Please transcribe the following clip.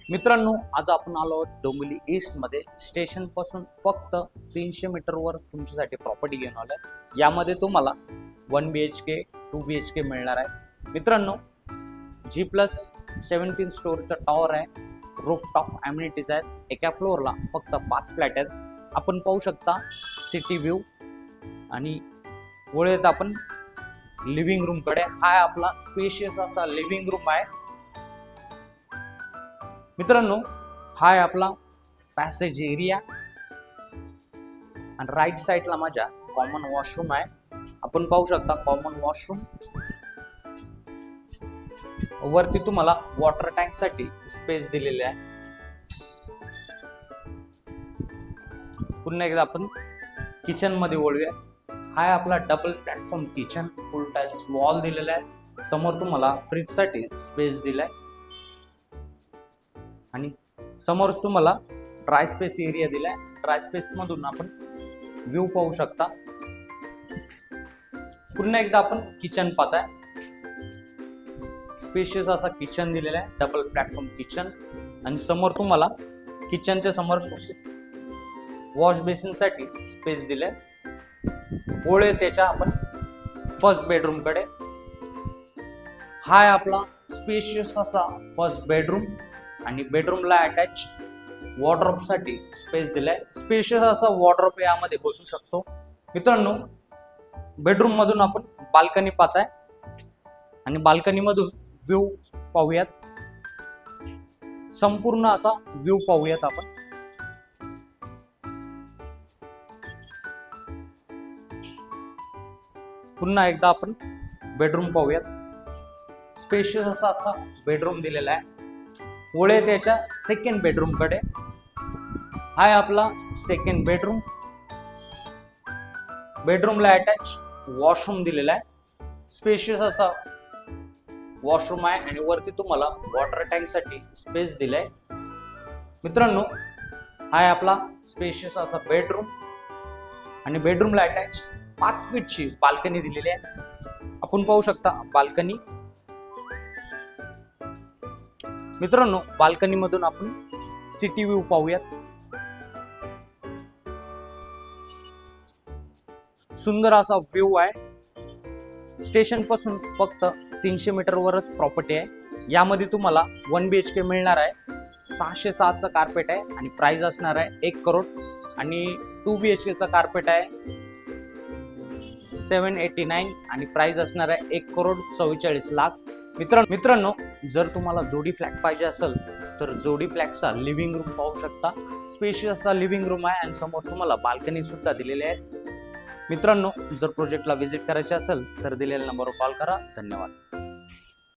मित्रांनो, आज आपण आलो आहोत डोंबिवली ईस्ट मध्ये स्टेशन पासून फक्त 300 मीटरवर तुमच्यासाठी प्रॉपर्टी घेऊन आलोय। यामध्ये तुम्हाला 1 BHK 2 BHK मिळणार आहे। मित्रांनो, G+17 स्टोरीचा टॉवर आहे, रूफटॉप अम्युनिटीज आहेत, एका फ्लोअरला फक्त 5 फ्लॅट आहेत। आपण पाहू शकता सिटी व्ह्यू आणि वळत आपण लिव्हिंग रूम कडे। हा आपला स्पेशियस असा लिव्हिंग रूम आहे। मित्रांनो, हा आहे आपला पॅसेज एरिया आणि राईट साइडला माझ्या कॉमन वॉशरूम आहे। आपण पाहू शकता कॉमन वॉशरूम। वरती तुम्हाला वॉटर टँक साठी स्पेस दिलेले आहे। पुन्हा एकदा आपण किचन मध्ये वळूया। हा आहे आपला डबल प्लॅटफॉर्म किचन, फुल टाइल्स वॉल दिलेला आहे। समोर तुम्हाला फ्रीज साठी स्पेस दिलाय आणि समोर तुम्हाला ड्राय स्पेस एरिया दिलाय। ड्राय स्पेस मधून आपण व्ह्यू पाहू शकता। पुन्हा एकदा आपण किचन पाहताय। स्पेशियस असा किचन दिलेला आहे, डबल प्लॅटफॉर्म किचन आणि समोर तुम्हाला किचनच्या समोर वॉश बेसिन साठी स्पेस दिलाय। ओळे त्याच्या आपण फर्स्ट बेडरूम कडे। हा आहे आपला स्पेशियस असा फर्स्ट बेडरूम आणि बेडरूमला अटॅच वॉर्डरोब साठी स्पेस दिलाय। स्पेशियस असा वॉर्डरोब यामध्ये बसू शकतो। मित्रांनो, बेडरूम मधून आपण बाल्कनी पाहताय आणि बाल्कनी मधून व्ह्यू पाहूयात। संपूर्ण असा व्ह्यू पाहूयात आपण। पुन्हा एकदा आपण बेडरूम पाहूयात। स्पेशियस असा बेडरूम दिलेला आहे। ओळे त्याच्या सेकंड बेडरूम कडे। हा आपला सेकंड बेडरूम। बेडरूमला अटॅच वॉशरूम दिलेला आहे। स्पेशियस असा वॉशरूम आहे आणि वरती तुम्हाला वॉटर टँक साठी स्पेस दिलाय। मित्रांनो, हा आपला स्पेशियस असा बेडरूम आणि बेडरूमला अटॅच 5 फीटची बाल्कनी दिलेली आहे। आपण पाहू शकता बाल्कनी। मित्रांनो, बाल्कनी मधून आपण सिटी व्ह्यू पाहूयात। सुंदर असा व्ह्यू आहे। स्टेशन पासून फक्त 300 मीटरवरच प्रॉपर्टी आहे। यामध्ये तुम्हाला 1 BHK मिळणार आहे। 607चा कार्पेट आहे आणि प्राइस असणार आहे 1 करोड आणि 2 BHKचा कार्पेट आहे 789 आणि प्राइस असणार आहे 1 करोड 44 लाख। मित्रांनो, जर तुम्हाला जोडी फ्लॅट पाहिजे असेल तर जोडी फ्लॅटचा लिव्हिंग रूम पाहू शकता। स्पेशियस लिव्हिंग रूम आहे आणि समोर तुम्हाला बाल्कनी सुद्धा दिलेले आहेत। मित्रांनो, जर प्रोजेक्टला व्हिजिट करायचे असेल तर दिलेल्या नंबरवर कॉल करा। धन्यवाद।